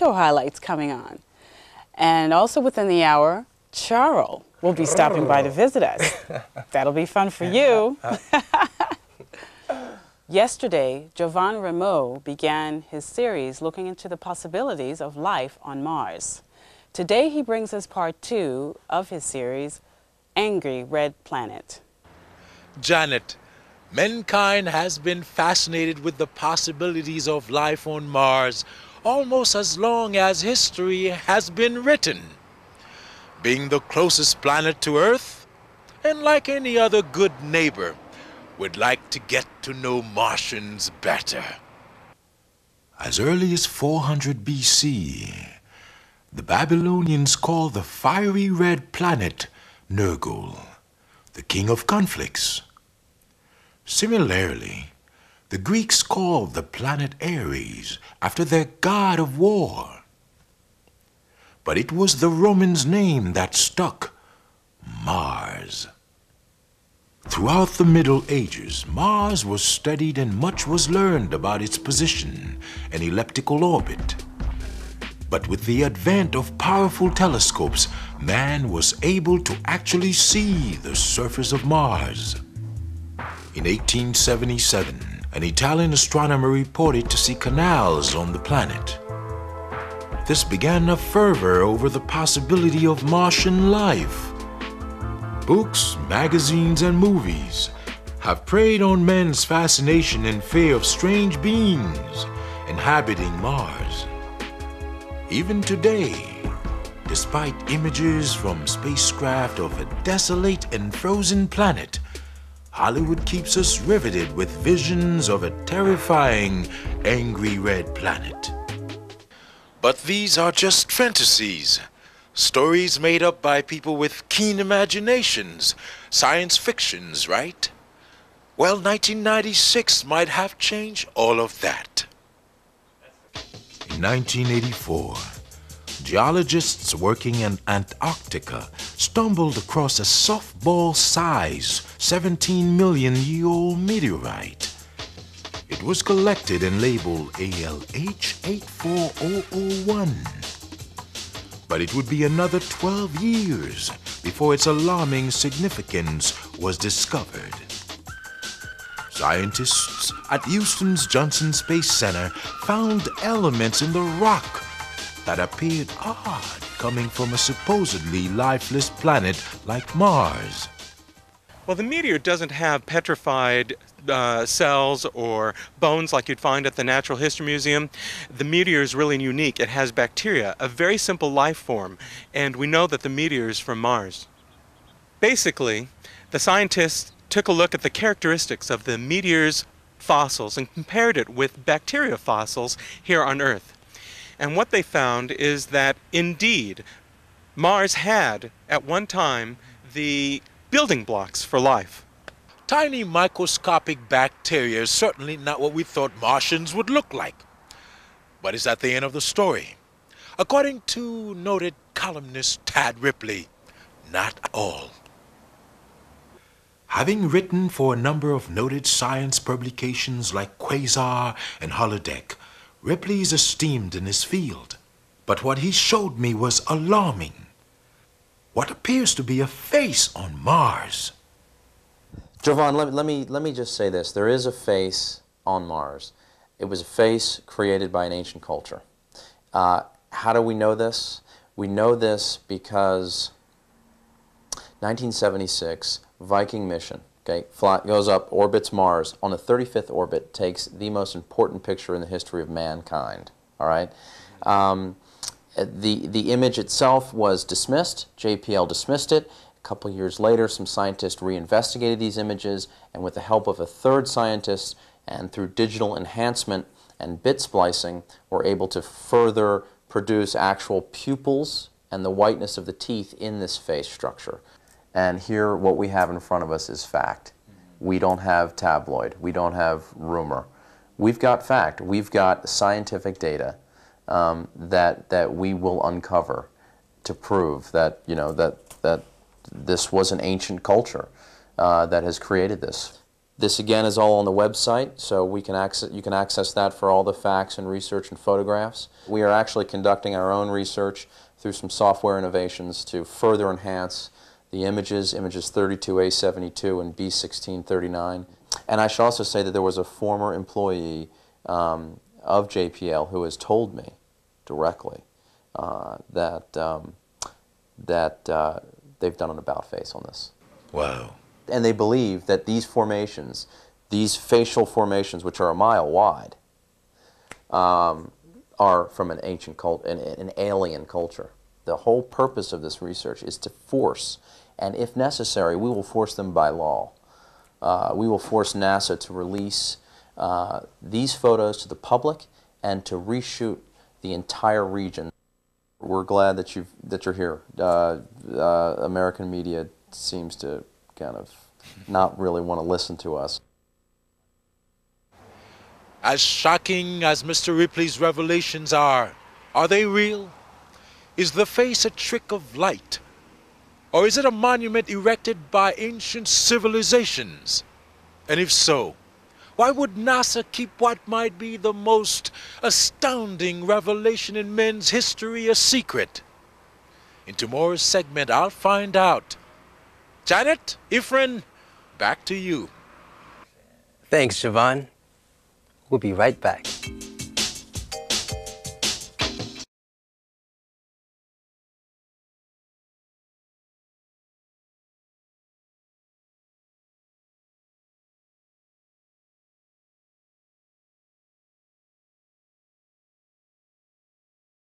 show highlights coming on. And also within the hour, Charo will be stopping by to visit us. That'll be fun for you. Yesterday, Jovan Rameau began his series looking into the possibilities of life on Mars. Today, he brings us part 2 of his series, Angry Red Planet. Janet, mankind has been fascinated with the possibilities of life on Mars almost as long as history has been written. Being the closest planet to Earth, and like any other good neighbor, would like to get to know Martians better. As early as 400 BC, the Babylonians called the fiery red planet Nergal, the king of conflicts. Similarly, the Greeks called the planet Ares after their god of war. But it was the Romans' name that stuck, Mars. Throughout the Middle Ages, Mars was studied and much was learned about its position and elliptical orbit. But with the advent of powerful telescopes, man was able to actually see the surface of Mars. In 1877, an Italian astronomer reported to see canals on the planet. This began a fervor over the possibility of Martian life. Books, magazines, and movies have preyed on men's fascination and fear of strange beings inhabiting Mars. Even today, despite images from spacecraft of a desolate and frozen planet, Hollywood keeps us riveted with visions of a terrifying, angry red planet. But these are just fantasies. Stories made up by people with keen imaginations, science fictions, right? Well, 1996 might have changed all of that. In 1984, geologists working in Antarctica stumbled across a softball-sized 17 million-year-old meteorite. It was collected and labeled ALH 84001. But it would be another 12 years before its alarming significance was discovered. Scientists at Houston's Johnson Space Center found elements in the rock that appeared odd coming from a supposedly lifeless planet like Mars. Well, the meteor doesn't have petrified cells or bones like you'd find at the Natural History Museum. The meteor is really unique. It has bacteria, a very simple life form, and we know that the meteor is from Mars. Basically, the scientists took a look at the characteristics of the meteor's fossils and compared it with bacteria fossils here on Earth. And what they found is that, indeed, Mars had, at one time, the building blocks for life. Tiny microscopic bacteria is certainly not what we thought Martians would look like. But is that the end of the story? According to noted columnist Tad Ripley, not at all. Having written for a number of noted science publications like Quasar and Holodeck, Ripley is esteemed in his field. But what he showed me was alarming. What appears to be a face on Mars. Jovan, let me just say this. There is a face on Mars. It was a face created by an ancient culture. How do we know this? We know this because 1976, Viking mission, okay, goes up, orbits Mars. On the 35th orbit, takes the most important picture in the history of mankind, all right? The image itself was dismissed. JPL dismissed it. A couple years later, some scientists reinvestigated these images, and with the help of a third scientist and through digital enhancement and bit splicing, were able to further produce actual pupils and the whiteness of the teeth in this face structure. And here, what we have in front of us is fact. We don't have tabloid. We don't have rumor. We've got fact. We've got scientific data that we will uncover to prove that, you know, that this was an ancient culture that has created this. This again is all on the website, so you can access that for all the facts and research and photographs. We are actually conducting our own research through some software innovations to further enhance the images 32A72 and B1639. And I should also say that there was a former employee of JPL who has told me directly that they've done an about-face on this. Wow. And they believe that these formations, these facial formations, which are a mile wide, are from an ancient cult, an alien culture. The whole purpose of this research is to force, and if necessary, we will force them by law. We will force NASA to release these photos to the public and to reshoot the entire region. We're glad that you're here. American media seems to kind of not really want to listen to us. As shocking as Mr. Ripley's revelations are they real? Is the face a trick of light? Or is it a monument erected by ancient civilizations? And if so, why would NASA keep what might be the most astounding revelation in men's history a secret? In tomorrow's segment, I'll find out. Janet, Efren, back to you. Thanks, Javon. We'll be right back.